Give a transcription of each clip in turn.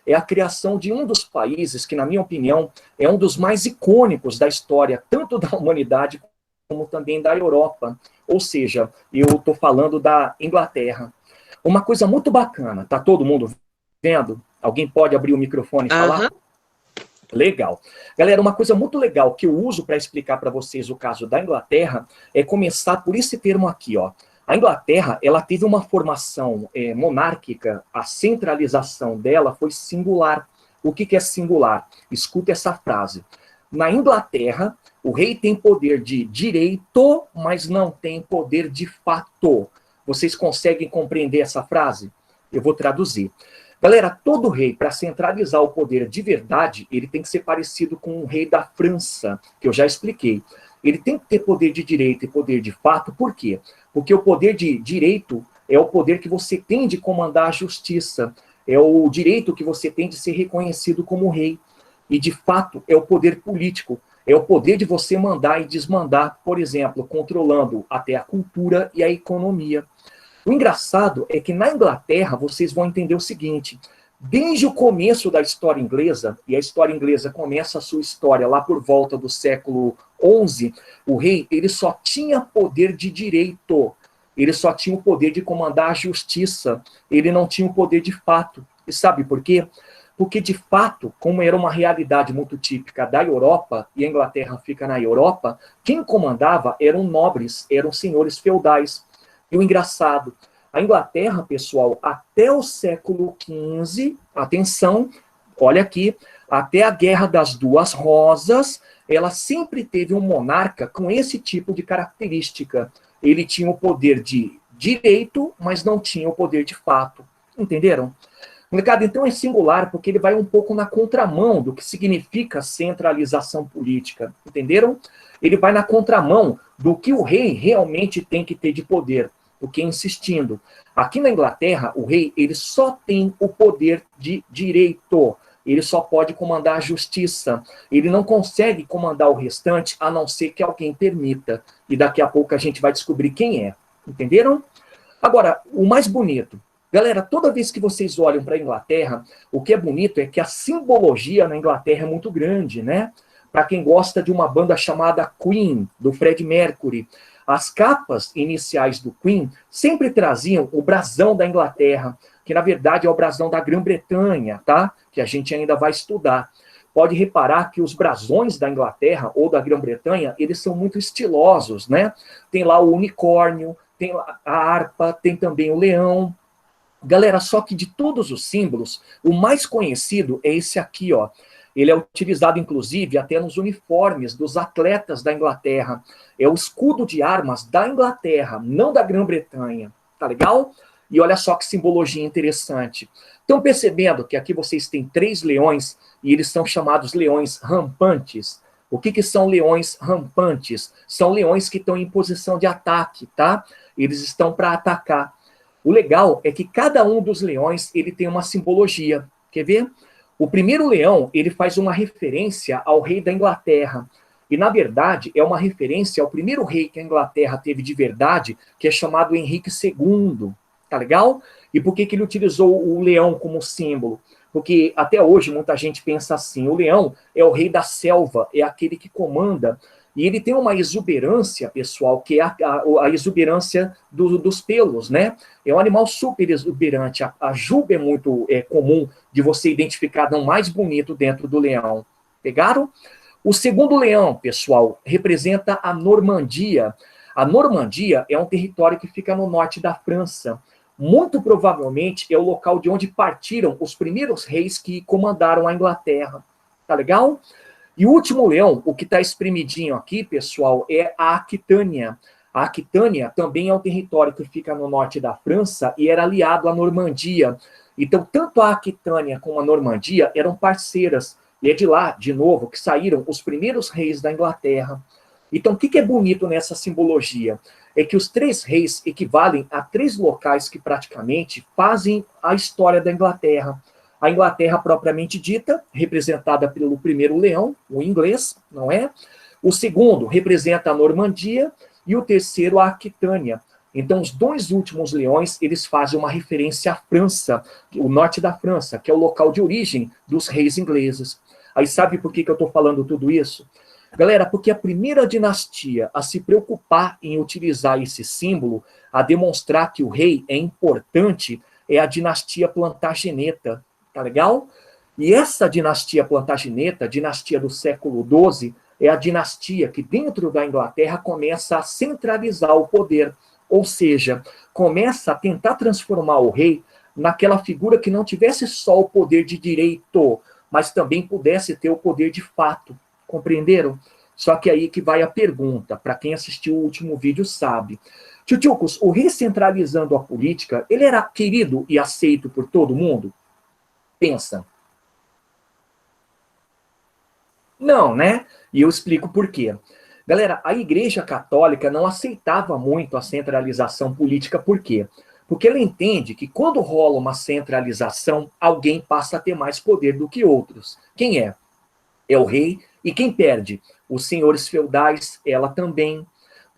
é a criação de um dos países que, na minha opinião, é um dos mais icônicos da história, tanto da humanidade como também da Europa. Ou seja, eu estou falando da Inglaterra. Uma coisa muito bacana, tá todo mundo vendo? Alguém pode abrir o microfone e falar? Legal. Galera, uma coisa muito legal que eu uso para explicar para vocês o caso da Inglaterra é começar por esse termo aqui, ó. A Inglaterra, ela teve uma formação monárquica, a centralização dela foi singular. O que é singular? Escuta essa frase. Na Inglaterra, o rei tem poder de direito, mas não tem poder de fato. Vocês conseguem compreender essa frase? Eu vou traduzir. Galera, todo rei, para centralizar o poder de verdade, ele tem que ser parecido com o rei da França, que eu já expliquei. Ele tem que ter poder de direito e poder de fato, por quê? Porque o poder de direito é o poder que você tem de comandar a justiça, é o direito que você tem de ser reconhecido como rei. E, de fato, é o poder político, é o poder de você mandar e desmandar, por exemplo, controlando até a cultura e a economia. O engraçado é que na Inglaterra vocês vão entender o seguinte, desde o começo da história inglesa, e a história inglesa começa a sua história lá por volta do século XI, o rei ele só tinha poder de direito, ele só tinha o poder de comandar a justiça, ele não tinha o poder de fato. E sabe por quê? Porque, de fato, como era uma realidade muito típica da Europa, e a Inglaterra fica na Europa, quem comandava eram nobres, eram senhores feudais. E o engraçado, a Inglaterra, pessoal, até o século XV, atenção, olha aqui, até a Guerra das Duas Rosas, ela sempre teve um monarca com esse tipo de característica. Ele tinha o poder de direito, mas não tinha o poder de fato. Entenderam? Molecada, então é singular, porque ele vai um pouco na contramão do que significa centralização política. Entenderam? Ele vai na contramão do que o rei realmente tem que ter de poder. Porque, insistindo, aqui na Inglaterra, o rei ele só tem o poder de direito. Ele só pode comandar a justiça. Ele não consegue comandar o restante, a não ser que alguém permita. E daqui a pouco a gente vai descobrir quem é. Entenderam? Agora, o mais bonito. Galera, toda vez que vocês olham para a Inglaterra, o que é bonito é que a simbologia na Inglaterra é muito grande, né? Para quem gosta de uma banda chamada Queen, do Freddie Mercury, as capas iniciais do Queen sempre traziam o brasão da Inglaterra, que na verdade é o brasão da Grã-Bretanha, tá? Que a gente ainda vai estudar. Pode reparar que os brasões da Inglaterra ou da Grã-Bretanha, eles são muito estilosos, né? Tem lá o unicórnio, tem lá a harpa, tem também o leão. Galera, só que de todos os símbolos, o mais conhecido é esse aqui, ó. Ele é utilizado, inclusive, até nos uniformes dos atletas da Inglaterra. É o escudo de armas da Inglaterra, não da Grã-Bretanha. Tá legal? E olha só que simbologia interessante. Estão percebendo que aqui vocês têm 3 leões e eles são chamados leões rampantes. O que são leões rampantes? São leões que estão em posição de ataque, tá? Eles estão para atacar. O legal é que cada um dos leões ele tem uma simbologia. Quer ver? O primeiro leão, ele faz uma referência ao rei da Inglaterra. E, na verdade, é uma referência ao primeiro rei que a Inglaterra teve de verdade, que é chamado Henrique II. Tá legal? E por que ele utilizou o leão como símbolo? Porque até hoje muita gente pensa assim, o leão é o rei da selva, é aquele que comanda. E ele tem uma exuberância, pessoal, que é a exuberância dos pelos, né? É um animal super exuberante. A juba é muito comum de você identificar não mais bonito dentro do leão. Pegaram? O segundo leão, pessoal, representa a Normandia. A Normandia é um território que fica no norte da França. Muito provavelmente é o local de onde partiram os primeiros reis que comandaram a Inglaterra. Tá legal? E o último leão, o que está espremidinho aqui, pessoal, é a Aquitânia. A Aquitânia também é um território que fica no norte da França e era aliado à Normandia. Então, tanto a Aquitânia como a Normandia eram parceiras. E é de lá, de novo, que saíram os primeiros reis da Inglaterra. Então, o que é bonito nessa simbologia? É que os 3 reis equivalem a 3 locais que praticamente fazem a história da Inglaterra. A Inglaterra propriamente dita, representada pelo primeiro leão, o inglês, não é? O segundo representa a Normandia e o terceiro a Aquitânia. Então, os dois últimos leões, eles fazem uma referência à França, o norte da França, que é o local de origem dos reis ingleses. Aí sabe por que eu estou falando tudo isso? Galera, porque a primeira dinastia a se preocupar em utilizar esse símbolo, a demonstrar que o rei é importante, é a dinastia Plantageneta, tá legal? E essa dinastia Plantageneta, a dinastia do século XII, é a dinastia que dentro da Inglaterra começa a centralizar o poder, ou seja, começa a tentar transformar o rei naquela figura que não tivesse só o poder de direito, mas também pudesse ter o poder de fato. Compreenderam? Só que aí que vai a pergunta, para quem assistiu o último vídeo sabe. Tchutchucos, o rei centralizando a política, ele era querido e aceito por todo mundo? Pensa. Não, né? E eu explico por quê. Galera, a Igreja Católica não aceitava muito a centralização política, por quê? Porque ela entende que quando rola uma centralização, alguém passa a ter mais poder do que outros. Quem é? É o rei. E quem perde? Os senhores feudais, ela também.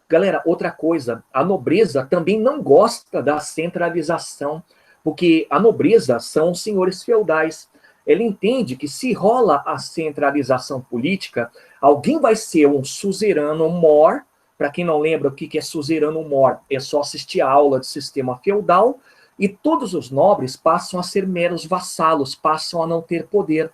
Galera, outra coisa, a nobreza também não gosta da centralização, porque a nobreza são os senhores feudais. Ela entende que se rola a centralização política, alguém vai ser um suzerano mor. Para quem não lembra o que é suzerano mor, é só assistir a aula de sistema feudal, e todos os nobres passam a ser meros vassalos, passam a não ter poder.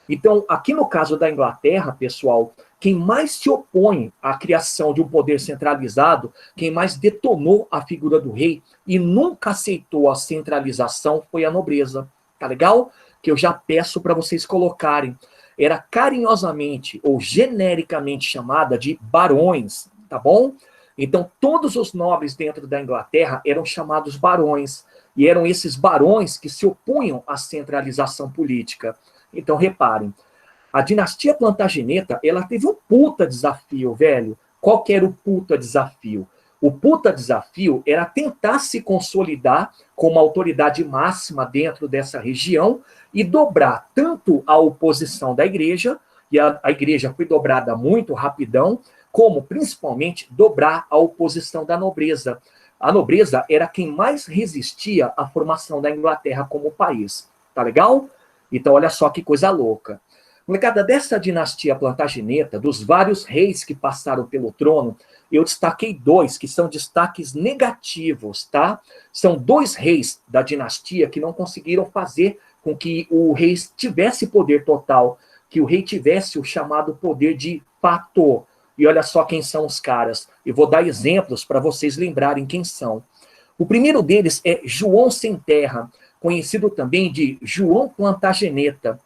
Então, aqui no caso da Inglaterra, pessoal, quem mais se opõe à criação de um poder centralizado, quem mais detonou a figura do rei e nunca aceitou a centralização foi a nobreza. Tá legal? Que eu já peço para vocês colocarem. Era carinhosamente ou genericamente chamada de barões, tá bom? Então, todos os nobres dentro da Inglaterra eram chamados barões, e eram esses barões que se opunham à centralização política. Então, reparem, a dinastia Plantageneta, ela teve um puta desafio, velho. Qual que era o puta desafio? O puta desafio era tentar se consolidar como autoridade máxima dentro dessa região e dobrar tanto a oposição da igreja, e a igreja foi dobrada muito rapidão, como principalmente dobrar a oposição da nobreza. A nobreza era quem mais resistia à formação da Inglaterra como país. Tá legal? Então, olha só que coisa louca. Molecada, dessa dinastia Plantageneta, dos vários reis que passaram pelo trono, eu destaquei dois que são destaques negativos, tá? São dois reis da dinastia que não conseguiram fazer com que o rei tivesse poder total, que o rei tivesse o chamado poder de fato. E olha só quem são os caras. Eu vou dar exemplos para vocês lembrarem quem são. O primeiro deles é João Sem Terra, conhecido também de João Plantageneta.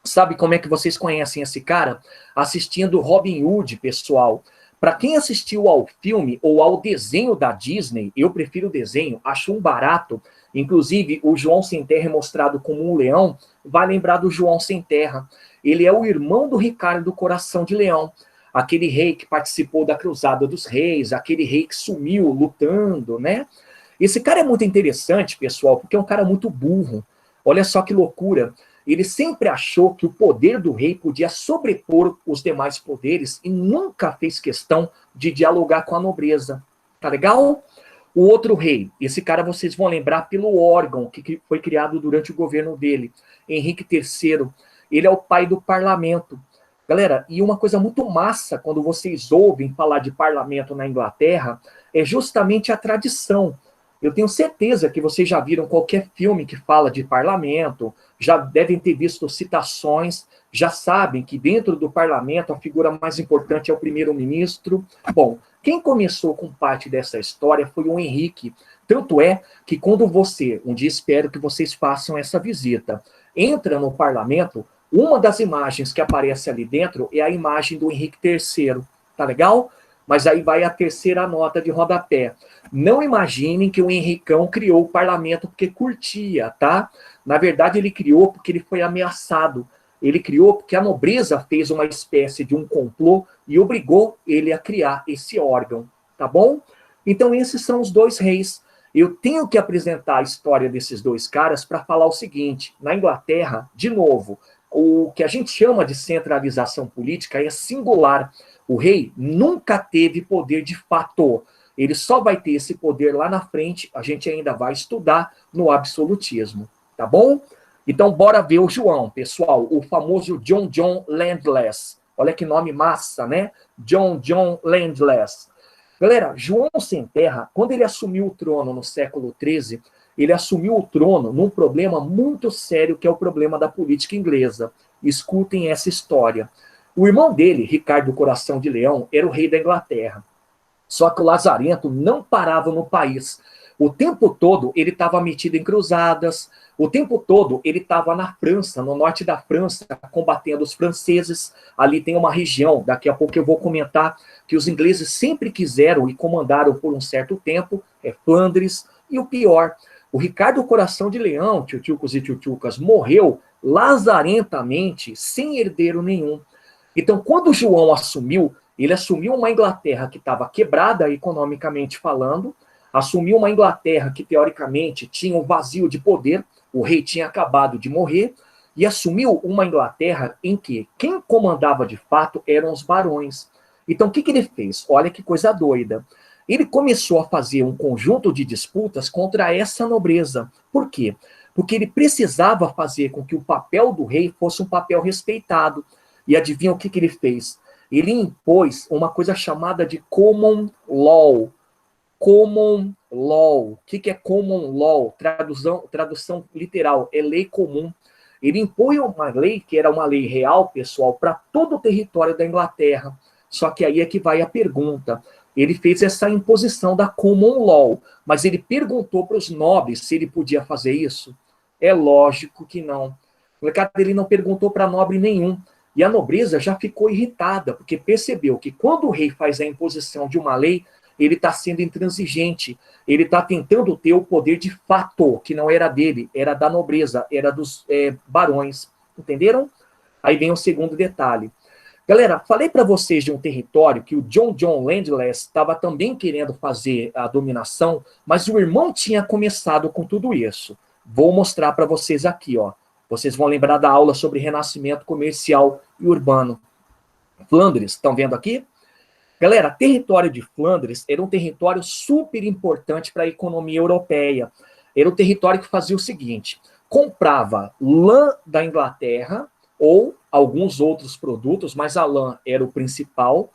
Sabe como é que vocês conhecem esse cara? Assistindo Robin Hood, pessoal. Para quem assistiu ao filme ou ao desenho da Disney, eu prefiro o desenho, acho um barato. Inclusive, o João Sem Terra é mostrado como um leão, vai lembrar do João Sem Terra. Ele é o irmão do Ricardo do Coração de Leão, aquele rei que participou da Cruzada dos Reis, aquele rei que sumiu lutando, né? Esse cara é muito interessante, pessoal, porque é um cara muito burro. Olha só que loucura. Ele sempre achou que o poder do rei podia sobrepor os demais poderes e nunca fez questão de dialogar com a nobreza. Tá legal? O outro rei, esse cara vocês vão lembrar pelo órgão que foi criado durante o governo dele, Henrique III. Ele é o pai do parlamento. Galera, e uma coisa muito massa quando vocês ouvem falar de parlamento na Inglaterra é justamente a tradição. Eu tenho certeza que vocês já viram qualquer filme que fala de parlamento, já devem ter visto citações, já sabem que dentro do parlamento a figura mais importante é o primeiro-ministro. Bom, quem começou com parte dessa história foi o Henrique. Tanto é que quando você, um dia espero que vocês façam essa visita, entra no parlamento, uma das imagens que aparece ali dentro é a imagem do Henrique III. Tá legal? Mas aí vai a terceira nota de rodapé. Não imaginem que o Henricão criou o parlamento porque curtia, tá? Na verdade, ele criou porque ele foi ameaçado. Ele criou porque a nobreza fez uma espécie de um complô e obrigou ele a criar esse órgão, tá bom? Então, esses são os dois reis. Eu tenho que apresentar a história desses dois caras para falar o seguinte: na Inglaterra, de novo, o que a gente chama de centralização política é singular. O rei nunca teve poder de fato. Ele só vai ter esse poder lá na frente, a gente ainda vai estudar no absolutismo, tá bom? Então, bora ver o João, pessoal, o famoso John Landless. Olha que nome massa, né? John Landless. Galera, João Sem Terra, quando ele assumiu o trono no século XIII, ele assumiu o trono num problema muito sério, que é o problema da política inglesa. Escutem essa história. O irmão dele, Ricardo Coração de Leão, era o rei da Inglaterra. Só que o Lazarento não parava no país. O tempo todo ele estava metido em cruzadas, o tempo todo ele estava na França, no norte da França, combatendo os franceses. Ali tem uma região, daqui a pouco eu vou comentar, que os ingleses sempre quiseram e comandaram por um certo tempo, é Flandres. E o pior, o Ricardo Coração de Leão, tchutchucos e tchutchucas, morreu lazarentamente, sem herdeiro nenhum. Então, quando João assumiu, ele assumiu uma Inglaterra que estava quebrada economicamente falando, assumiu uma Inglaterra que, teoricamente, tinha um vazio de poder, o rei tinha acabado de morrer, e assumiu uma Inglaterra em que quem comandava de fato eram os barões. Então, o que ele fez? Olha que coisa doida. Ele começou a fazer um conjunto de disputas contra essa nobreza. Por quê? Porque ele precisava fazer com que o papel do rei fosse um papel respeitado. E adivinha o que ele fez? Ele impôs uma coisa chamada de common law. Common law. O que é common law? Tradução literal, é lei comum. Ele impõe uma lei, que era uma lei real, pessoal, para todo o território da Inglaterra. Só que aí é que vai a pergunta. Ele fez essa imposição da common law, mas ele perguntou para os nobres se ele podia fazer isso? É lógico que não. Ele não perguntou para nobre nenhum. E a nobreza já ficou irritada, porque percebeu que quando o rei faz a imposição de uma lei, ele está sendo intransigente, ele está tentando ter o poder de fato, que não era dele, era da nobreza, era dos barões. Entenderam? Aí vem o segundo detalhe. Galera, falei para vocês de um território que o John Landless estava também querendo fazer a dominação, mas o irmão tinha começado com tudo isso. Vou mostrar para vocês aqui, ó. Vocês vão lembrar da aula sobre renascimento comercial e urbano. Flandres, estão vendo aqui? Galera, território de Flandres era um território super importante para a economia europeia. Era um território que fazia o seguinte: comprava lã da Inglaterra ou alguns outros produtos, mas a lã era o principal,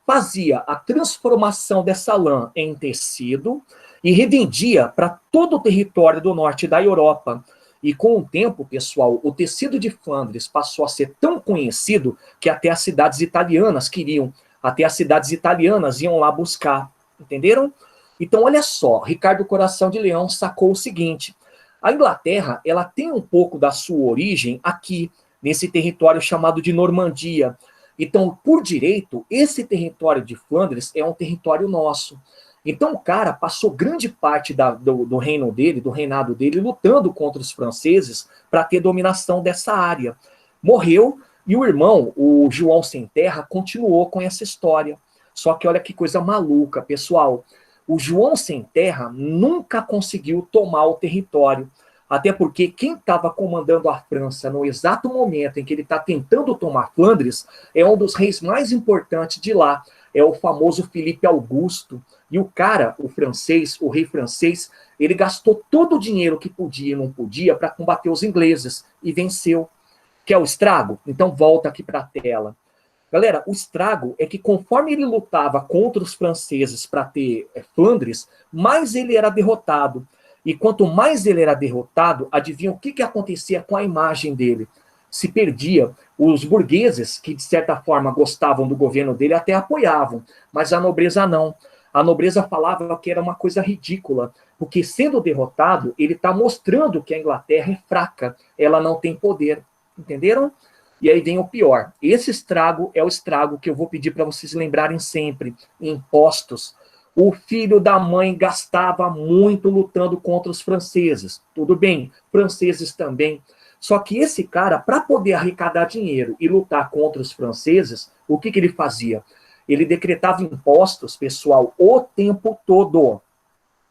fazia a transformação dessa lã em tecido e revendia para todo o território do norte da Europa. E com o tempo, pessoal, o tecido de Flandres passou a ser tão conhecido que até as cidades italianas queriam, até as cidades italianas iam lá buscar, entenderam? Então, olha só, Ricardo Coração de Leão sacou o seguinte: a Inglaterra, ela tem um pouco da sua origem aqui, nesse território chamado de Normandia. Então, por direito, esse território de Flandres é um território nosso. Então o cara passou grande parte do reino dele, do reinado dele, lutando contra os franceses para ter dominação dessa área. Morreu e o irmão, o João Sem Terra, continuou com essa história. Só que olha que coisa maluca, pessoal. O João Sem Terra nunca conseguiu tomar o território. Até porque quem estava comandando a França no exato momento em que ele está tentando tomar Flandres é um dos reis mais importantes de lá. É o famoso Filipe Augusto. E o cara, o francês, o rei francês, ele gastou todo o dinheiro que podia e não podia para combater os ingleses e venceu. Quer o estrago? Então volta aqui para a tela. Galera, o estrago é que conforme ele lutava contra os franceses para ter Flandres, mais ele era derrotado. E quanto mais ele era derrotado, adivinha o que acontecia com a imagem dele? Se perdia. Os burgueses, que de certa forma gostavam do governo dele, até apoiavam, mas a nobreza não. A nobreza falava que era uma coisa ridícula, porque sendo derrotado, ele está mostrando que a Inglaterra é fraca, ela não tem poder. Entenderam? E aí vem o pior. Esse estrago é o estrago que eu vou pedir para vocês lembrarem sempre: impostos. O filho da mãe gastava muito lutando contra os franceses. Tudo bem, franceses também. Só que esse cara, para poder arrecadar dinheiro e lutar contra os franceses, o que ele fazia? Ele decretava impostos, pessoal, o tempo todo.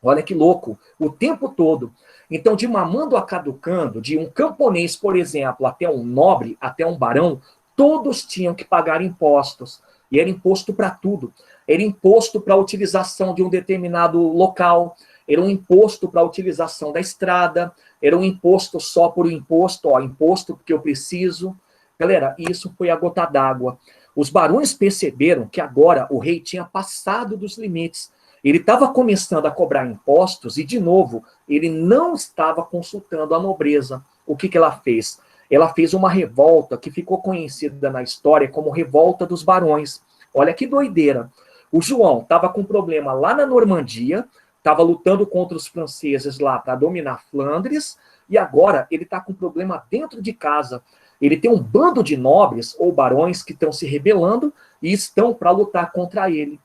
Olha que louco, o tempo todo. Então, de mamando a caducando, de um camponês, por exemplo, até um nobre, até um barão, todos tinham que pagar impostos. E era imposto para tudo. era imposto para a utilização de um determinado local, era um imposto para a utilização da estrada, era um imposto só por imposto, ó, imposto porque eu preciso. Galera, isso foi a gota d'água. Os barões perceberam que agora o rei tinha passado dos limites. Ele estava começando a cobrar impostos e, de novo, ele não estava consultando a nobreza. O que ela fez? Ela fez uma revolta que ficou conhecida na história como Revolta dos Barões. Olha que doideira. O João estava com problema lá na Normandia, estava lutando contra os franceses lá para dominar Flandres, e agora ele está com problema dentro de casa. Ele tem um bando de nobres ou barões que estão se rebelando e estão para lutar contra ele.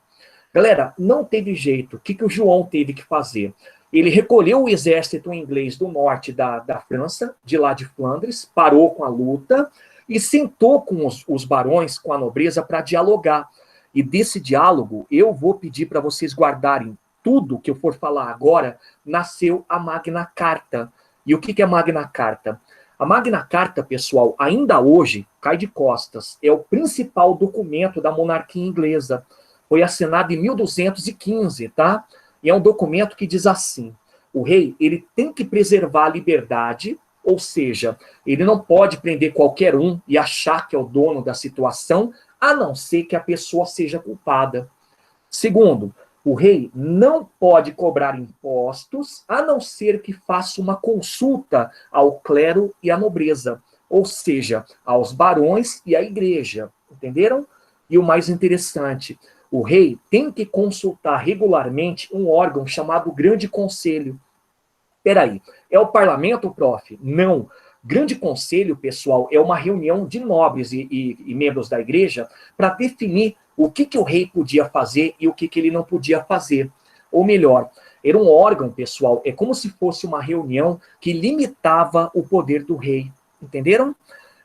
Galera, não teve jeito. O que o João teve que fazer? Ele recolheu o exército inglês do norte da França, de lá de Flandres, parou com a luta e sentou com os barões, com a nobreza, para dialogar. E desse diálogo, eu vou pedir para vocês guardarem tudo que eu for falar agora, nasceu a Magna Carta. E o que é a Magna Carta? A Magna Carta, pessoal, ainda hoje, cai de costas, é o principal documento da monarquia inglesa. Foi assinado em 1215, tá? E é um documento que diz assim: o rei, ele tem que preservar a liberdade, ou seja, ele não pode prender qualquer um e achar que é o dono da situação, a não ser que a pessoa seja culpada. Segundo, o rei não pode cobrar impostos, a não ser que faça uma consulta ao clero e à nobreza, ou seja, aos barões e à igreja. Entenderam? E o mais interessante, o rei tem que consultar regularmente um órgão chamado Grande Conselho. Peraí, é o parlamento, prof? Não. Grande Conselho, pessoal, é uma reunião de nobres e membros da igreja para definir o que o rei podia fazer e o que ele não podia fazer. Ou melhor, era um órgão, pessoal, é como se fosse uma reunião que limitava o poder do rei. Entenderam?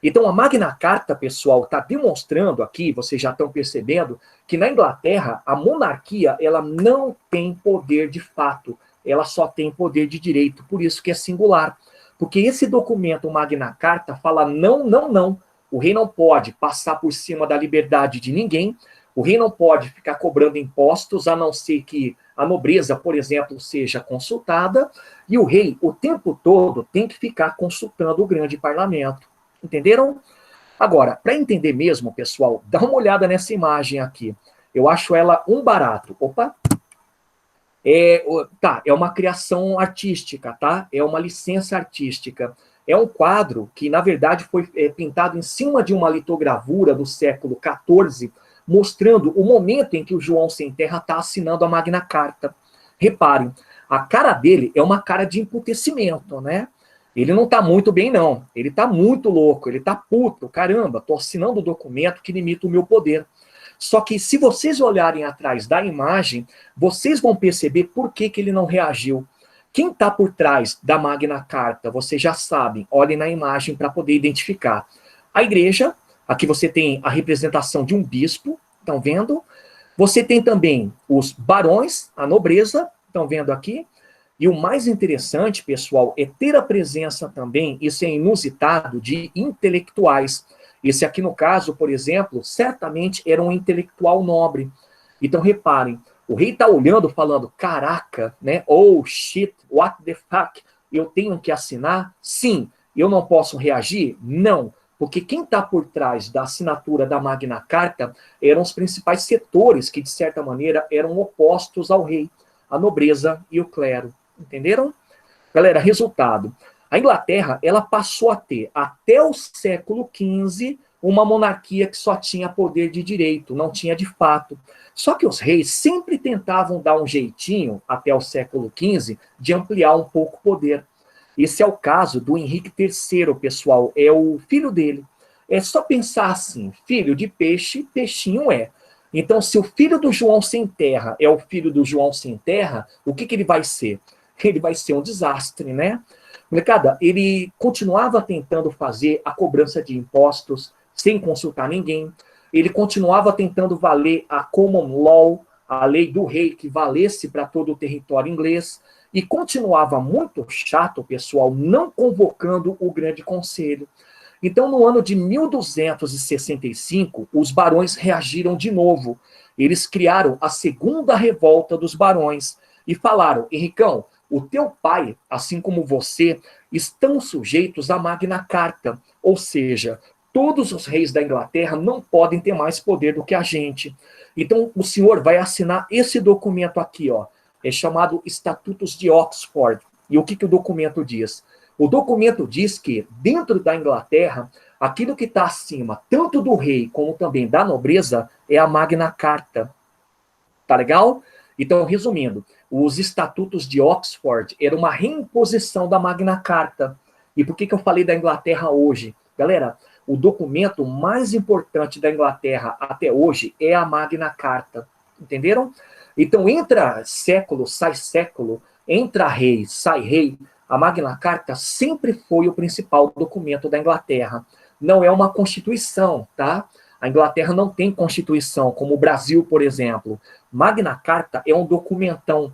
Então, a Magna Carta, pessoal, está demonstrando aqui, vocês já estão percebendo, que na Inglaterra, a monarquia, ela não tem poder de fato, ela só tem poder de direito, por isso que é singular. Porque esse documento, Magna Carta, fala não, não, não. O rei não pode passar por cima da liberdade de ninguém, o rei não pode ficar cobrando impostos, a não ser que a nobreza, por exemplo, seja consultada, e o rei, o tempo todo, tem que ficar consultando o grande parlamento. Entenderam? Agora, para entender mesmo, pessoal, dá uma olhada nessa imagem aqui. Eu acho ela um barato. Opa! É uma criação artística, tá? É uma licença artística. É um quadro que, na verdade, foi pintado em cima de uma litogravura do século XIV, mostrando o momento em que o João Sem Terra está assinando a Magna Carta. Reparem, a cara dele é uma cara de emputecimento, né? Ele não está muito bem, não. Ele está muito louco, ele está puto. Caramba, estou assinando um documento que limita o meu poder. Só que se vocês olharem atrás da imagem, vocês vão perceber por que ele não reagiu. Quem está por trás da Magna Carta, vocês já sabem, olhem na imagem para poder identificar. A igreja, aqui você tem a representação de um bispo, estão vendo? Você tem também os barões, a nobreza, estão vendo aqui? E o mais interessante, pessoal, é ter a presença também, isso é inusitado, de intelectuais. Esse aqui, no caso, por exemplo, certamente era um intelectual nobre. Então, reparem, o rei está olhando, falando, caraca, né? Oh, shit, what the fuck? Eu tenho que assinar? Sim. Eu não posso reagir? Não. Porque quem está por trás da assinatura da Magna Carta eram os principais setores que, de certa maneira, eram opostos ao rei, a nobreza e o clero. Entenderam? Galera, resultado. A Inglaterra, ela passou a ter, até o século XV, uma monarquia que só tinha poder de direito, não tinha de fato. Só que os reis sempre tentavam dar um jeitinho, até o século XV, de ampliar um pouco o poder. Esse é o caso do Henrique III, pessoal, é o filho dele. É só pensar assim, filho de peixe, peixinho é. Então, se o filho do João Sem Terra é o filho do João Sem Terra, o que ele vai ser? Ele vai ser um desastre, né? Molecada, ele continuava tentando fazer a cobrança de impostos sem consultar ninguém. Ele continuava tentando valer a common law, a lei do rei, que valesse para todo o território inglês. E continuava muito chato, pessoal, não convocando o grande conselho. Então, no ano de 1265, os barões reagiram de novo. Eles criaram a segunda revolta dos barões e falaram: Henricão, o teu pai, assim como você, estão sujeitos à Magna Carta, ou seja, todos os reis da Inglaterra não podem ter mais poder do que a gente. Então, o senhor vai assinar esse documento aqui, ó, é chamado Estatutos de Oxford. E o que, que o documento diz? O documento diz que, dentro da Inglaterra, aquilo que está acima, tanto do rei como também da nobreza, é a Magna Carta. Tá legal? Então, resumindo, os Estatutos de Oxford eram uma reimposição da Magna Carta. E por que, que eu falei da Inglaterra hoje? Galera, o documento mais importante da Inglaterra até hoje é a Magna Carta. Entenderam? Então, entra século, sai século, entra rei, sai rei, a Magna Carta sempre foi o principal documento da Inglaterra. Não é uma constituição, tá? A Inglaterra não tem constituição, como o Brasil, por exemplo. Magna Carta é um documentão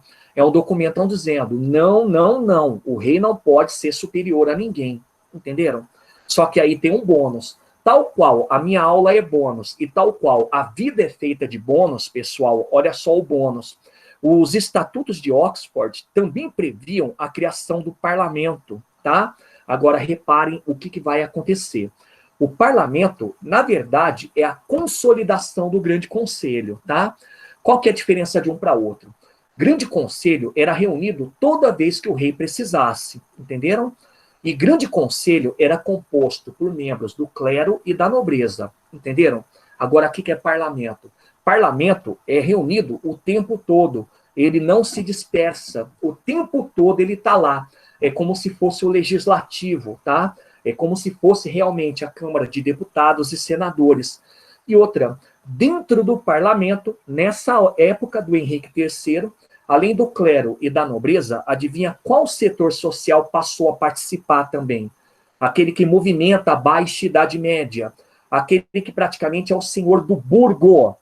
dizendo, não, não, não, o rei não pode ser superior a ninguém, entenderam? Só que aí tem um bônus. Tal qual a minha aula é bônus e tal qual a vida é feita de bônus, pessoal, olha só o bônus. Os Estatutos de Oxford também previam a criação do parlamento, tá? Agora reparem o que vai acontecer. O parlamento, na verdade, é a consolidação do Grande Conselho, tá? Qual que é a diferença de um para outro? Grande Conselho era reunido toda vez que o rei precisasse, entenderam? E Grande Conselho era composto por membros do clero e da nobreza, entenderam? Agora, o que é parlamento? Parlamento é reunido o tempo todo, ele não se dispersa, o tempo todo ele está lá. É como se fosse o legislativo, tá? É como se fosse realmente a Câmara de Deputados e Senadores. E outra, dentro do parlamento, nessa época do Henrique III, além do clero e da nobreza, adivinha qual setor social passou a participar também? Aquele que movimenta a baixa idade média, aquele que praticamente é o senhor do burgo.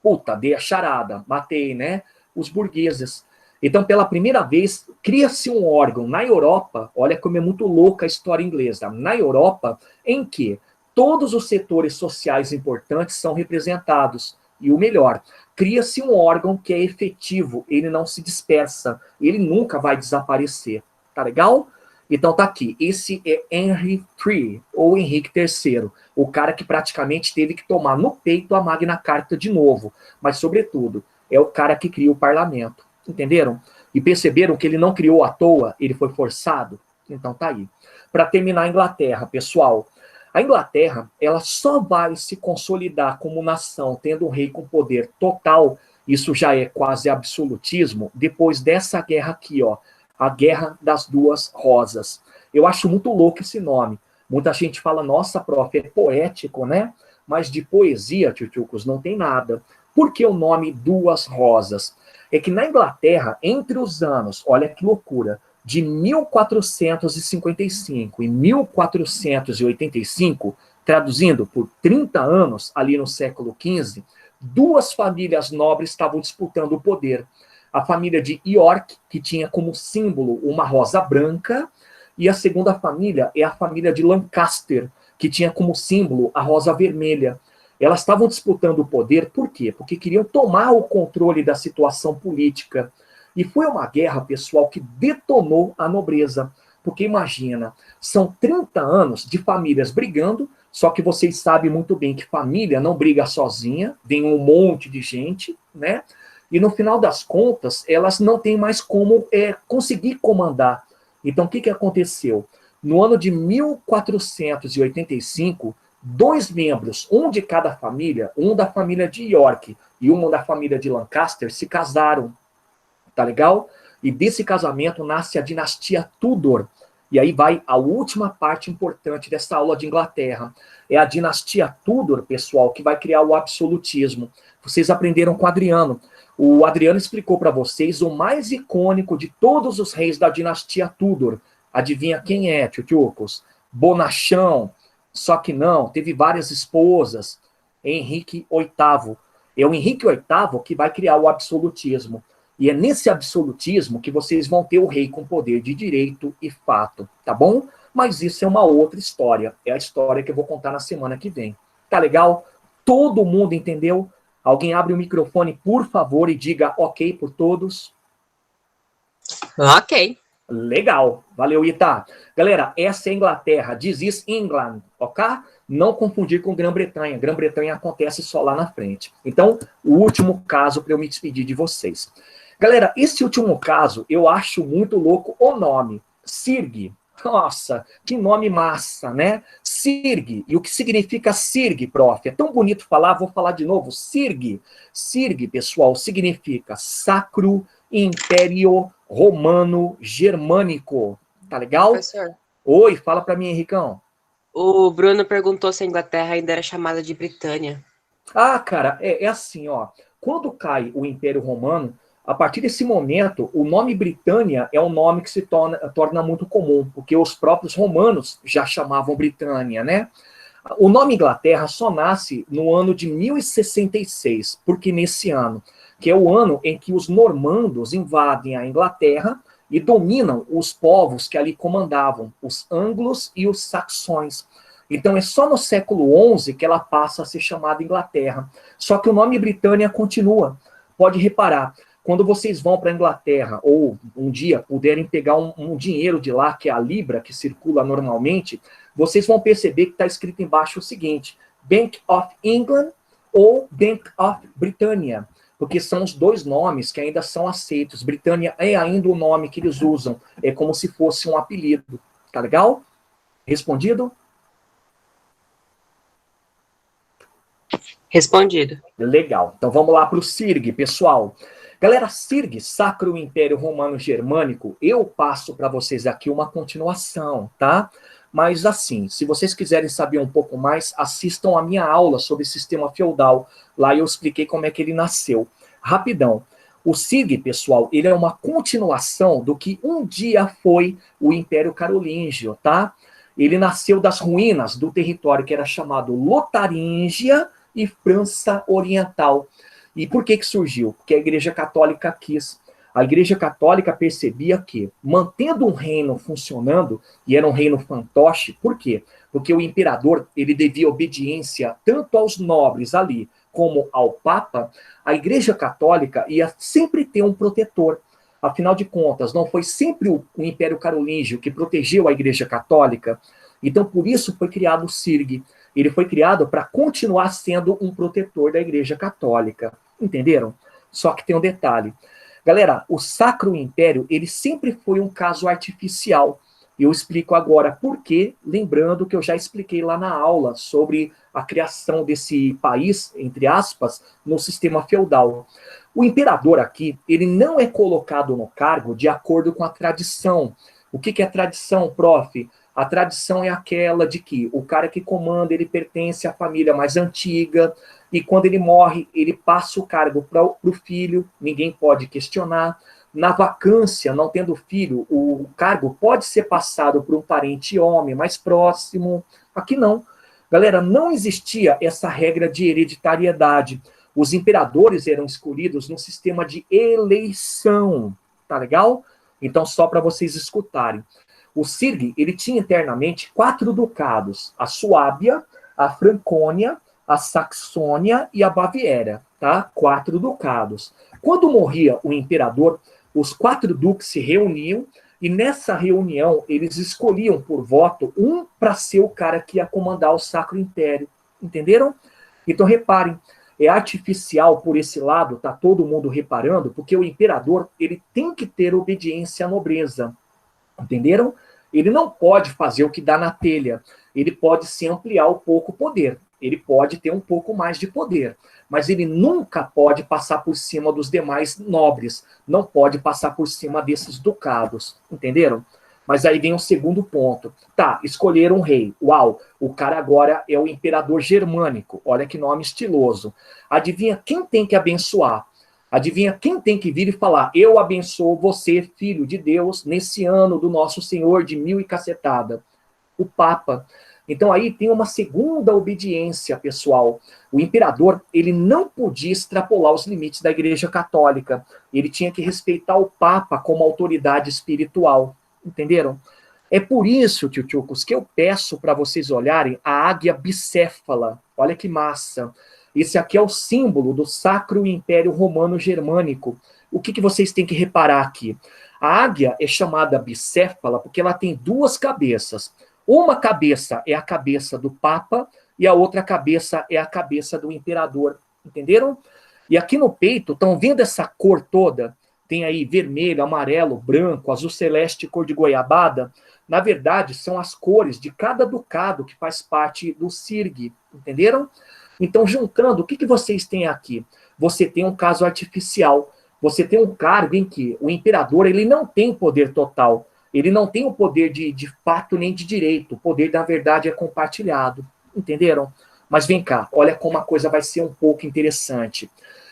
Puta, dei a charada, matei, né? Os burgueses. Então, pela primeira vez, cria-se um órgão na Europa, olha como é muito louca a história inglesa, na Europa, em que todos os setores sociais importantes são representados. E o melhor, cria-se um órgão que é efetivo, ele não se dispersa, ele nunca vai desaparecer. Tá legal? Então tá aqui, esse é Henry III, ou Henrique III, o cara que praticamente teve que tomar no peito a Magna Carta de novo, mas sobretudo, é o cara que cria o parlamento, entenderam? E perceberam que ele não criou à toa, ele foi forçado? Então tá aí. Para terminar a Inglaterra, pessoal, a Inglaterra, ela só vai se consolidar como nação, tendo um rei com poder total, isso já é quase absolutismo, depois dessa guerra aqui, ó, a Guerra das Duas Rosas. Eu acho muito louco esse nome. Muita gente fala, nossa, prof, é poético, né? Mas de poesia, tchutchucos, não tem nada. Por que o nome Duas Rosas? É que na Inglaterra, entre os anos, olha que loucura, de 1455 e 1485, traduzindo por 30 anos, ali no século XV, duas famílias nobres estavam disputando o poder. A família de York, que tinha como símbolo uma rosa branca, e a segunda família é a família de Lancaster, que tinha como símbolo a rosa vermelha. Elas estavam disputando o poder, por quê? Porque queriam tomar o controle da situação política. E foi uma guerra, pessoal, que detonou a nobreza. Porque imagina, são 30 anos de famílias brigando, só que vocês sabem muito bem que família não briga sozinha, vem um monte de gente, né? E no final das contas, elas não têm mais como conseguir comandar. Então, o que aconteceu? No ano de 1485, dois membros, um de cada família, um da família de York e um da família de Lancaster, se casaram. Tá legal? E desse casamento nasce a dinastia Tudor. E aí vai a última parte importante dessa aula de Inglaterra. É a dinastia Tudor, pessoal, que vai criar o absolutismo. Vocês aprenderam com o Adriano. O Adriano explicou para vocês o mais icônico de todos os reis da dinastia Tudor. Adivinha quem é, tchutchucos? Bonachão. Só que não, teve várias esposas. Henrique VIII. É o Henrique VIII que vai criar o absolutismo. E é nesse absolutismo que vocês vão ter o rei com poder de direito e fato, tá bom? Mas isso é uma outra história. É a história que eu vou contar na semana que vem. Tá legal? Todo mundo entendeu? Alguém abre o microfone, por favor, e diga ok por todos. Ok. Legal. Valeu, Ita. Galera, essa é a Inglaterra. This is England, ok? Não confundir com Grã-Bretanha. Grã-Bretanha acontece só lá na frente. Então, o último caso para eu me despedir de vocês. Galera, esse último caso, eu acho muito louco o nome. Sirg. Nossa, que nome massa, né? Sirg. E o que significa Sirg, prof? É tão bonito falar, vou falar de novo. Sirg. Sirg, pessoal, significa Sacro Império Romano Germânico. Tá legal? Professor, Oi, fala para mim, Henricão. o Bruno perguntou se a Inglaterra ainda era chamada de Britânia. Ah, cara, é assim, ó. Quando cai o Império Romano, a partir desse momento, o nome Britânia é um nome que se torna muito comum, porque os próprios romanos já chamavam Britânia, né? O nome Inglaterra só nasce no ano de 1066, porque nesse ano, que é o ano em que os normandos invadem a Inglaterra e dominam os povos que ali comandavam, os anglos e os saxões. Então é só no século XI que ela passa a ser chamada Inglaterra. Só que o nome Britânia continua. Pode reparar, quando vocês vão para a Inglaterra, ou um dia puderem pegar um dinheiro de lá, que é a Libra, que circula normalmente, vocês vão perceber que está escrito embaixo o seguinte: Bank of England ou Bank of Britannia, porque são os dois nomes que ainda são aceitos. Britânia é ainda o nome que eles usam, é como se fosse um apelido. Tá legal? Respondido? Respondido. Legal. Então vamos lá para o SIRG, pessoal. Galera, SIRG, Sacro Império Romano Germânico, eu passo para vocês aqui uma continuação, tá? Mas assim, se vocês quiserem saber um pouco mais, assistam a minha aula sobre sistema feudal. Lá eu expliquei como é que ele nasceu. Rapidão. O SIRG, pessoal, ele é uma continuação do que um dia foi o Império Carolíngio, tá? Ele nasceu das ruínas do território que era chamado Lotaríngia e França Oriental. E por que surgiu? Porque a Igreja Católica quis. A Igreja Católica percebia que, mantendo um reino funcionando, e era um reino fantoche, por quê? Porque o imperador ele devia obediência tanto aos nobres ali, como ao Papa, a Igreja Católica ia sempre ter um protetor. Afinal de contas, não foi sempre o Império Carolíngio que protegeu a Igreja Católica? Então, por isso foi criado o SIRG. Ele foi criado para continuar sendo um protetor da Igreja Católica. Entenderam? Só que tem um detalhe. Galera, o Sacro Império, ele sempre foi um caso artificial. Eu explico agora por quê, lembrando que eu já expliquei lá na aula sobre a criação desse país, entre aspas, no sistema feudal. O imperador aqui, ele não é colocado no cargo de acordo com a tradição. O que é tradição, prof? A tradição é aquela de que o cara que comanda, ele pertence à família mais antiga, e quando ele morre, ele passa o cargo para o filho, ninguém pode questionar. Na vacância, não tendo filho, o cargo pode ser passado por um parente homem mais próximo. Aqui não. Galera, não existia essa regra de hereditariedade. Os imperadores eram escolhidos no sistema de eleição. Tá legal? Então, só para vocês escutarem. O SIRG, ele tinha internamente 4 ducados: a Suábia, a Francônia, a Saxônia e a Baviera, tá? 4 ducados. Quando morria o imperador, os 4 duques se reuniam e nessa reunião eles escolhiam por voto um para ser o cara que ia comandar o Sacro Império. Entenderam? Então reparem, é artificial por esse lado, tá todo mundo reparando, porque o imperador, ele tem que ter obediência à nobreza. Entenderam? Ele não pode fazer o que dá na telha. Ele pode se ampliar um pouco o poder. Ele pode ter um pouco mais de poder. Mas ele nunca pode passar por cima dos demais nobres. Não pode passar por cima desses ducados. Entenderam? Mas aí vem o segundo ponto. Tá, escolheram um rei. Uau, o cara agora é o imperador germânico. Olha que nome estiloso. Adivinha quem tem que abençoar? Adivinha quem tem que vir e falar: eu abençoo você, filho de Deus, nesse ano do nosso Senhor de 1000 e cacetada? O Papa. Então aí tem uma segunda obediência, pessoal. O imperador, ele não podia extrapolar os limites da Igreja Católica. Ele tinha que respeitar o Papa como autoridade espiritual. Entenderam? É por isso, tchutchucos, que eu peço para vocês olharem a águia bicéfala. Olha que massa. Esse aqui é o símbolo do Sacro Império Romano Germânico. O que vocês têm que reparar aqui? A águia é chamada bicéfala porque ela tem duas cabeças. Uma cabeça é a cabeça do Papa e a outra cabeça é a cabeça do imperador. Entenderam? E aqui no peito, estão vendo essa cor toda? Tem aí vermelho, amarelo, branco, azul celeste, cor de goiabada. Na verdade, são as cores de cada ducado que faz parte do CIRG, entenderam? Então, juntando, o que vocês têm aqui? Você tem um caso artificial, você tem um cargo em que o imperador ele não tem poder total, ele não tem o poder de fato nem de direito, o poder da verdade é compartilhado, entenderam? Mas vem cá, olha como a coisa vai ser um pouco interessante.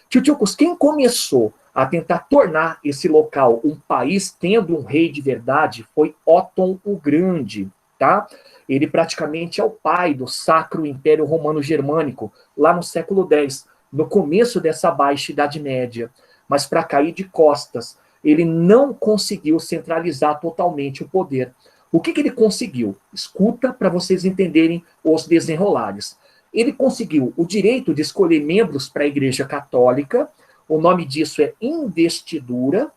Tchutchucos, quem começou a tentar tornar esse local um país tendo um rei de verdade foi Otton o Grande, tá? Ele praticamente é o pai do Sacro Império Romano Germânico, lá no século X, no começo dessa Baixa Idade Média. Mas para cair de costas, ele não conseguiu centralizar totalmente o poder. O que ele conseguiu? Escuta para vocês entenderem os desenrolares. Ele conseguiu o direito de escolher membros para a Igreja Católica, o nome disso é investidura,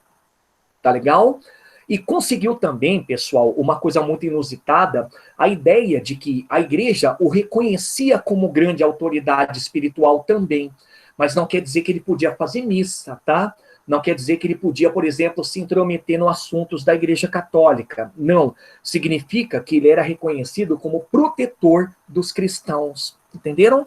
tá legal? E conseguiu também, pessoal, uma coisa muito inusitada, a ideia de que a igreja o reconhecia como grande autoridade espiritual também, mas não quer dizer que ele podia fazer missa, tá? Não quer dizer que ele podia, por exemplo, se intrometer nos assuntos da Igreja Católica. Não. Significa que ele era reconhecido como protetor dos cristãos. Entenderam?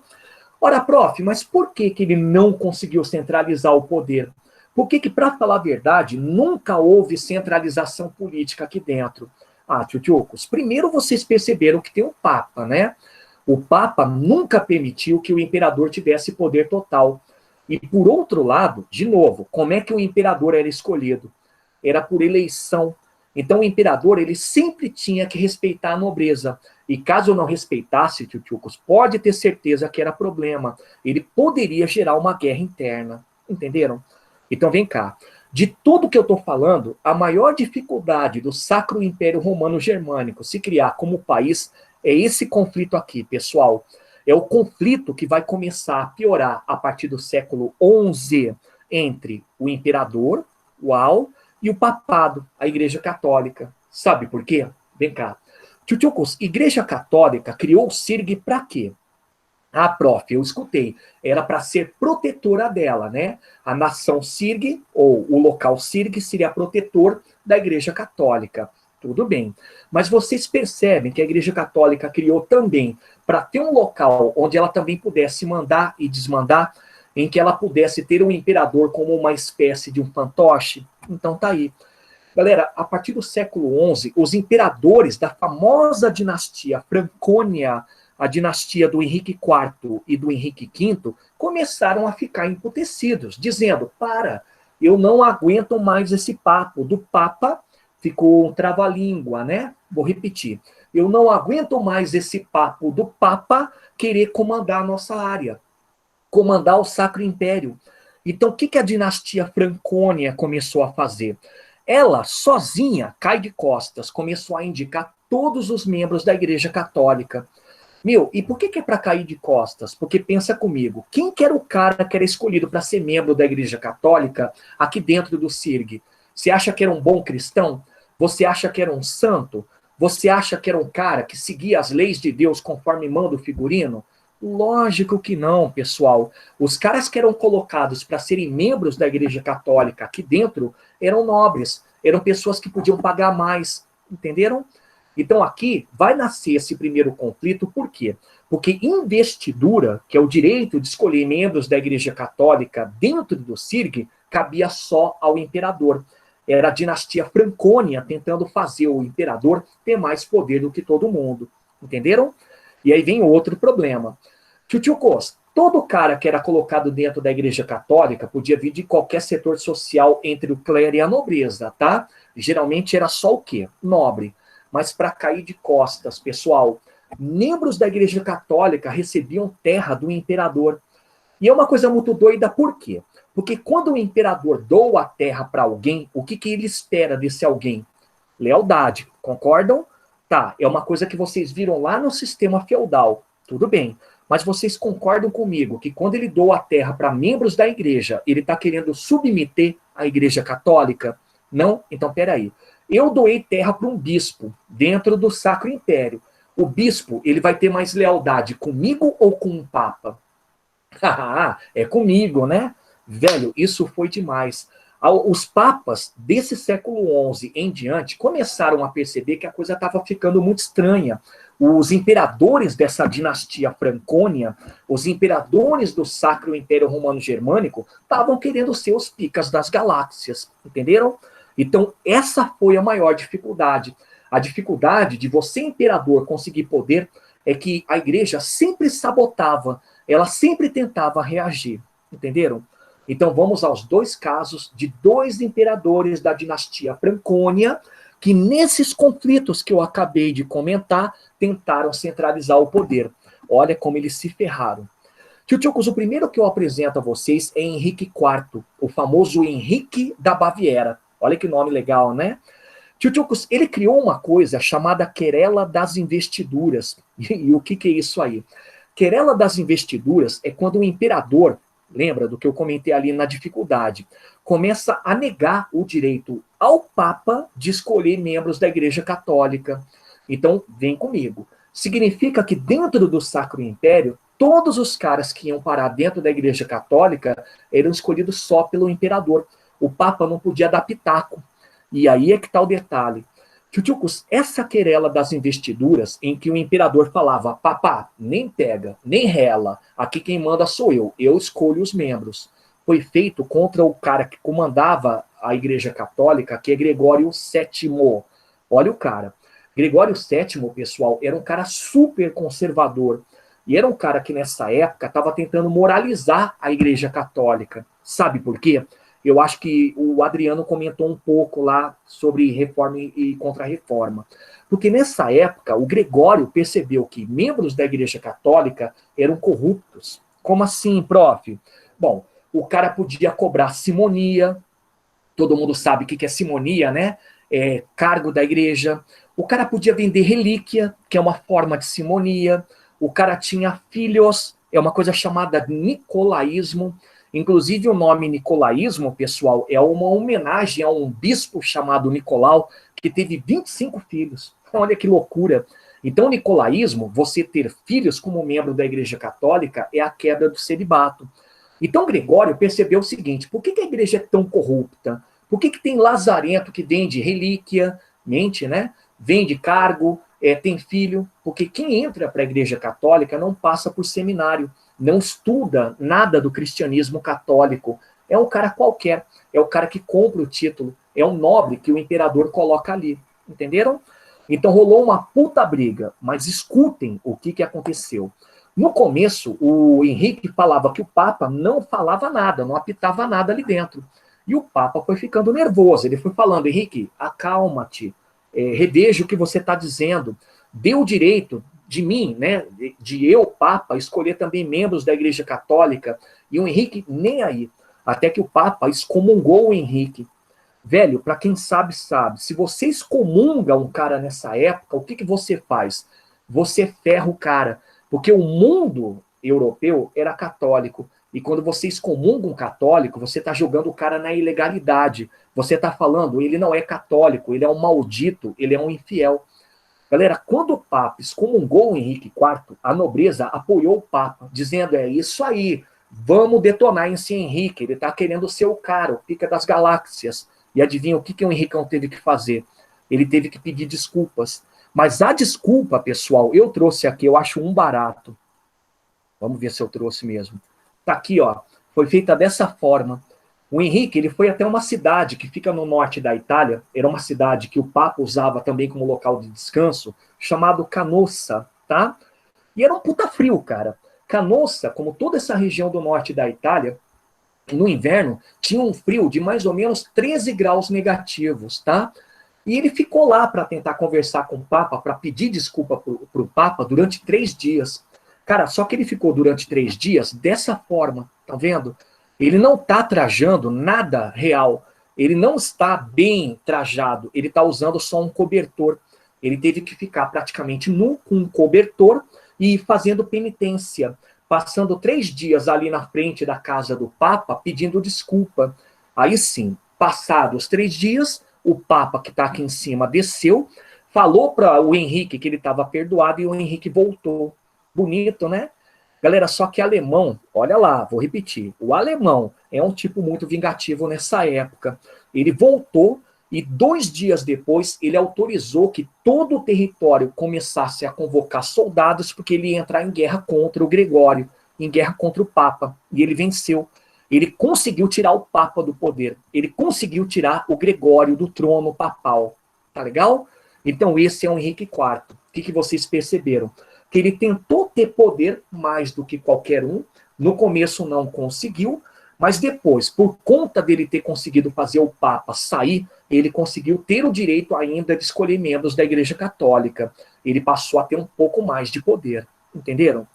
Ora, prof, mas por que ele não conseguiu centralizar o poder? Por que para falar a verdade, nunca houve centralização política aqui dentro? Ah, tchutchucos, primeiro vocês perceberam que tem o Papa, né? O Papa nunca permitiu que o imperador tivesse poder total. E por outro lado, de novo, como é que o imperador era escolhido? Era por eleição. Então o imperador, ele sempre tinha que respeitar a nobreza. E caso não respeitasse, tchutchucos, pode ter certeza que era problema. Ele poderia gerar uma guerra interna. Entenderam? Então vem cá. De tudo que eu estou falando, a maior dificuldade do Sacro Império Romano Germânico se criar como país é esse conflito aqui, pessoal. É o conflito que vai começar a piorar a partir do século XI entre o imperador, uau, e o papado, a Igreja Católica. Sabe por quê? Vem cá. Tchutchucos, Igreja Católica criou o CIRG para quê? Ah, prof, eu escutei. Era para ser protetora dela, né? A nação CIRG, ou o local CIRG, seria protetor da Igreja Católica. Tudo bem. Mas vocês percebem que a Igreja Católica criou também para ter um local onde ela também pudesse mandar e desmandar, em que ela pudesse ter um imperador como uma espécie de um fantoche? Então tá aí. Galera, a partir do século XI, os imperadores da famosa dinastia Francônia, a dinastia do Henrique IV e do Henrique V, começaram a ficar emputecidos, dizendo, eu não aguento mais esse papo do Papa, ficou um trava-língua, né? Vou repetir. Eu não aguento mais esse papo do Papa querer comandar a nossa área, comandar o Sacro Império. Então, o que a dinastia Francônia começou a fazer? Ela, sozinha, cai de costas, começou a indicar todos os membros da Igreja Católica. E por que é para cair de costas? Porque pensa comigo, quem que era o cara que era escolhido para ser membro da Igreja Católica aqui dentro do CIRG? Você acha que era um bom cristão? Você acha que era um santo? Você acha que era um cara que seguia as leis de Deus conforme manda o figurino? Lógico que não, pessoal. Os caras que eram colocados para serem membros da Igreja Católica aqui dentro eram nobres, eram pessoas que podiam pagar mais, entenderam? Então aqui vai nascer esse primeiro conflito, por quê? Porque investidura, que é o direito de escolher membros da Igreja Católica dentro do CIRG, cabia só ao imperador. Era a dinastia Francônia tentando fazer o imperador ter mais poder do que todo mundo, entenderam? E aí vem outro problema. Tchutchukos, todo cara que era colocado dentro da Igreja Católica podia vir de qualquer setor social entre o clero e a nobreza, tá? Geralmente era só o quê? Nobre. Mas para cair de costas, pessoal, membros da Igreja Católica recebiam terra do imperador. E é uma coisa muito doida, por quê? Porque quando o imperador doa a terra para alguém, o que ele espera desse alguém? Lealdade, concordam? Tá, é uma coisa que vocês viram lá no sistema feudal. Tudo bem. Mas vocês concordam comigo que quando ele doa a terra para membros da igreja, ele está querendo submeter a igreja católica? Não? Então, peraí. Eu doei terra para um bispo dentro do Sacro Império. O bispo, ele vai ter mais lealdade comigo ou com o Papa? Ah, é comigo, né? Velho, isso foi demais. Os papas desse século XI em diante começaram a perceber que a coisa estava ficando muito estranha. Os imperadores dessa dinastia francônia, os imperadores do Sacro Império Romano Germânico, estavam querendo ser os picas das galáxias, entenderam? Então, essa foi a maior dificuldade. A dificuldade de você, imperador, conseguir poder é que a igreja sempre sabotava, ela sempre tentava reagir, entenderam? Então vamos aos dois casos de dois imperadores da dinastia Francônia que nesses conflitos que eu acabei de comentar tentaram centralizar o poder. Olha como eles se ferraram. Tchutchucos, o primeiro que eu apresento a vocês é Henrique IV, o famoso Henrique da Baviera. Olha que nome legal, né? Tchutchucos, ele criou uma coisa chamada Querela das Investiduras. E o que é isso aí? Querela das Investiduras é quando o imperador, lembra do que eu comentei ali na dificuldade, começa a negar o direito ao Papa de escolher membros da Igreja Católica. Então, vem comigo. Significa que dentro do Sacro Império, todos os caras que iam parar dentro da Igreja Católica eram escolhidos só pelo imperador. O Papa não podia dar pitaco. E aí é que está o detalhe. Tchutchucos, essa querela das investiduras, em que o imperador falava, papá, nem pega, nem rela, aqui quem manda sou eu escolho os membros, foi feito contra o cara que comandava a Igreja Católica, que é Gregório VII. Olha o cara. Gregório VII, pessoal, era um cara super conservador, e era um cara que nessa época estava tentando moralizar a Igreja Católica. Sabe por quê? Eu acho que o Adriano comentou um pouco lá sobre reforma e contra-reforma. Porque nessa época, o Gregório percebeu que membros da Igreja Católica eram corruptos. Como assim, prof? Bom, o cara podia cobrar simonia, todo mundo sabe o que é simonia, né? É cargo da igreja. O cara podia vender relíquia, que é uma forma de simonia. O cara tinha filhos, é uma coisa chamada nicolaísmo. Inclusive, o nome nicolaísmo, pessoal, é uma homenagem a um bispo chamado Nicolau, que teve 25 filhos. Olha que loucura. Então, o nicolaísmo, você ter filhos como membro da Igreja Católica, é a quebra do celibato. Então, Gregório percebeu o seguinte, por que a igreja é tão corrupta? Por que tem lazarento que vende relíquia, mente, né? Vende cargo, tem filho? Porque quem entra para a Igreja Católica não passa por seminário, não estuda nada do cristianismo católico. É um cara qualquer, é o cara que compra o título, é um nobre que o imperador coloca ali. Entenderam? Então rolou uma puta briga, mas escutem o que aconteceu. No começo, o Henrique falava que o Papa não falava nada, não apitava nada ali dentro. E o Papa foi ficando nervoso, ele foi falando, Henrique, acalma-te, reveja o que você está dizendo, dê o direito de mim, né, de eu, Papa, escolher também membros da Igreja Católica, e o Henrique nem aí, até que o Papa excomungou o Henrique. Velho, para quem sabe, sabe, se você excomunga um cara nessa época, o que você faz? Você ferra o cara, porque o mundo europeu era católico, e quando você excomunga um católico, você está jogando o cara na ilegalidade, você está falando, ele não é católico, ele é um maldito, ele é um infiel. Galera, quando o Papa excomungou o Henrique IV, a nobreza apoiou o Papa, dizendo, é isso aí, vamos detonar esse Henrique, ele está querendo ser o cara, o pica das galáxias. E adivinha o que o Henricão teve que fazer? Ele teve que pedir desculpas. Mas a desculpa, pessoal, eu trouxe aqui, eu acho um barato. Vamos ver se eu trouxe mesmo. Tá aqui, ó. Foi feita dessa forma. O Henrique, ele foi até uma cidade que fica no norte da Itália, era uma cidade que o Papa usava também como local de descanso, chamado Canossa, tá? E era um puta frio, cara. Canossa, como toda essa região do norte da Itália, no inverno, tinha um frio de mais ou menos 13 graus negativos, tá? E ele ficou lá para tentar conversar com o Papa, para pedir desculpa para o Papa durante 3 dias. Cara, só que ele ficou durante 3 dias dessa forma, tá vendo? Ele não está trajando nada real. Ele não está bem trajado. Ele está usando só um cobertor. Ele teve que ficar praticamente nu, com um cobertor e fazendo penitência, passando 3 dias ali na frente da casa do Papa, pedindo desculpa. Aí sim, passados 3 dias, o Papa, que está aqui em cima, desceu, falou para o Henrique que ele estava perdoado e o Henrique voltou. Bonito, né? Galera, só que alemão, olha lá, vou repetir, o alemão é um tipo muito vingativo nessa época. Ele voltou e 2 dias depois ele autorizou que todo o território começasse a convocar soldados porque ele ia entrar em guerra contra o Gregório, em guerra contra o Papa. E ele venceu. Ele conseguiu tirar o Papa do poder. Ele conseguiu tirar o Gregório do trono papal. Tá legal? Então esse é o Henrique IV. O que vocês perceberam? Que ele tentou ter poder mais do que qualquer um. No começo não conseguiu, mas depois, por conta dele ter conseguido fazer o Papa sair, ele conseguiu ter o direito ainda de escolher membros da Igreja Católica. Ele passou a ter um pouco mais de poder. Entenderam?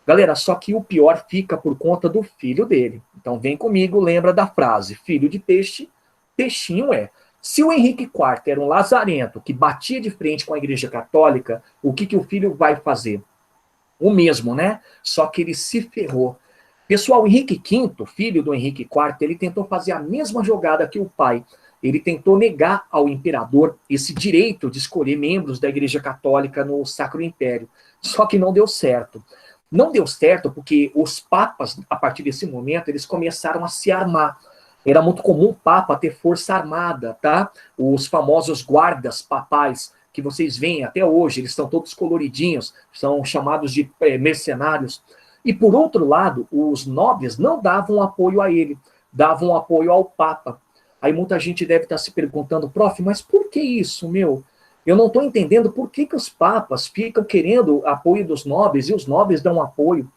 Galera, só que o pior fica por conta do filho dele. Então vem comigo, lembra da frase, filho de peixe, peixinho é. Se o Henrique IV era um lazarento que batia de frente com a Igreja Católica, o que o filho vai fazer? O mesmo, né? Só que ele se ferrou. Pessoal, o Henrique V, filho do Henrique IV, ele tentou fazer a mesma jogada que o pai. Ele tentou negar ao imperador esse direito de escolher membros da Igreja Católica no Sacro Império. Só que não deu certo. Não deu certo porque os papas, a partir desse momento, eles começaram a se armar. Era muito comum o papa ter força armada, tá? Os famosos guardas papais, que vocês veem até hoje, eles estão todos coloridinhos, são chamados de mercenários. E, por outro lado, os nobres não davam apoio a ele, davam apoio ao papa. Aí muita gente deve estar se perguntando, prof, mas por que isso, meu? Eu não estou entendendo por que os papas ficam querendo apoio dos nobres e os nobres dão apoio.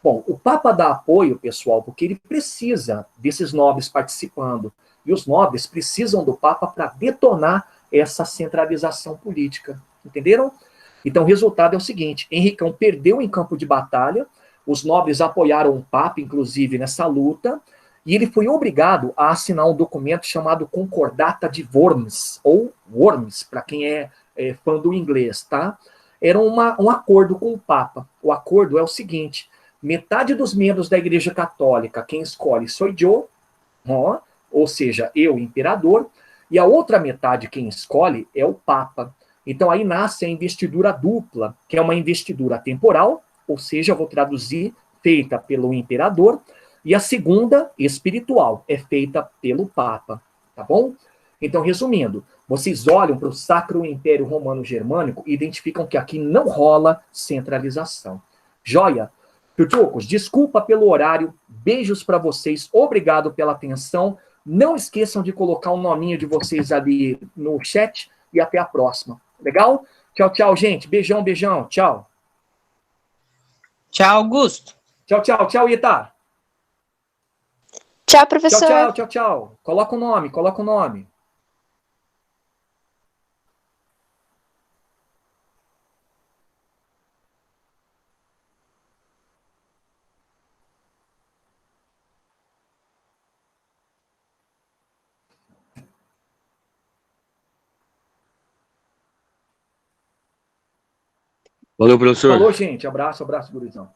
Bom, o Papa dá apoio, pessoal, porque ele precisa desses nobres participando. E os nobres precisam do Papa para detonar essa centralização política. Entenderam? Então, o resultado é o seguinte: Henricão perdeu em campo de batalha, os nobres apoiaram o Papa, inclusive, nessa luta, e ele foi obrigado a assinar um documento chamado Concordata de Worms, ou Worms, para quem é fã do inglês, tá? Era um acordo com o Papa. O acordo é o seguinte: metade dos membros da Igreja Católica, quem escolhe sou eu, ó, ou seja, eu, imperador, e a outra metade, quem escolhe, é o Papa. Então aí nasce a investidura dupla, que é uma investidura temporal, ou seja, eu vou traduzir, feita pelo imperador, e a segunda, espiritual, é feita pelo Papa, tá bom? Então, resumindo, vocês olham para o Sacro Império Romano Germânico e identificam que aqui não rola centralização. Joia? Pichucos, desculpa pelo horário, beijos para vocês, obrigado pela atenção. Não esqueçam de colocar o nominho de vocês ali no chat e até a próxima. Legal? Tchau, tchau, gente. Beijão, beijão. Tchau. Tchau, Augusto. Tchau, tchau, tchau, Ita. Tchau, Tchau, professor. tchau, tchau, tchau. Coloca o nome, coloca o nome. Valeu, professor. Falou, gente. Abraço, abraço, gurizão.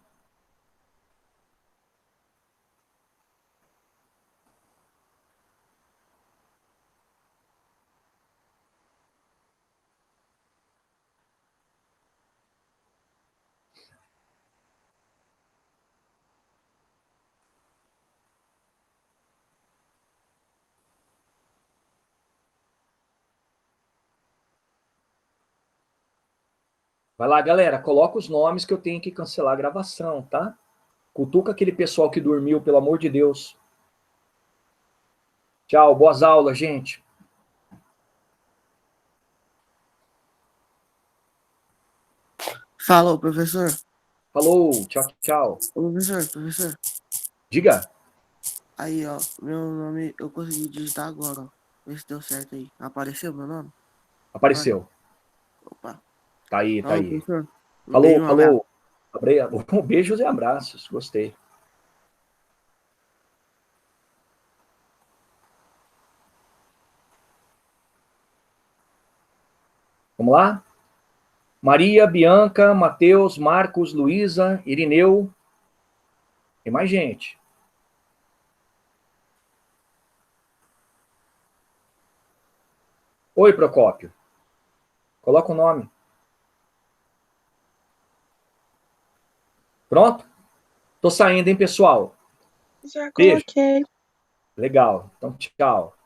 Vai lá, galera. Coloca os nomes que eu tenho que cancelar a gravação, tá? Cutuca aquele pessoal que dormiu, pelo amor de Deus. Tchau, boas aulas, gente. Falou, professor. Falou, tchau, tchau. Ô, professor. Diga. Aí, ó, meu nome eu consegui digitar agora, ó. Vê se deu certo aí. Apareceu meu nome? Apareceu. Opa. Tá aí, tá Falou, aí. professor. Um Falou, beijo, um abraço. falou. Beijos e abraços. Gostei. Vamos lá? Maria, Bianca, Matheus, Marcos, Luísa, Irineu. Tem mais gente. Oi, Procópio. Coloca o nome. Pronto? Tô saindo, hein, pessoal? Já Beijo. coloquei. Legal. Então, tchau.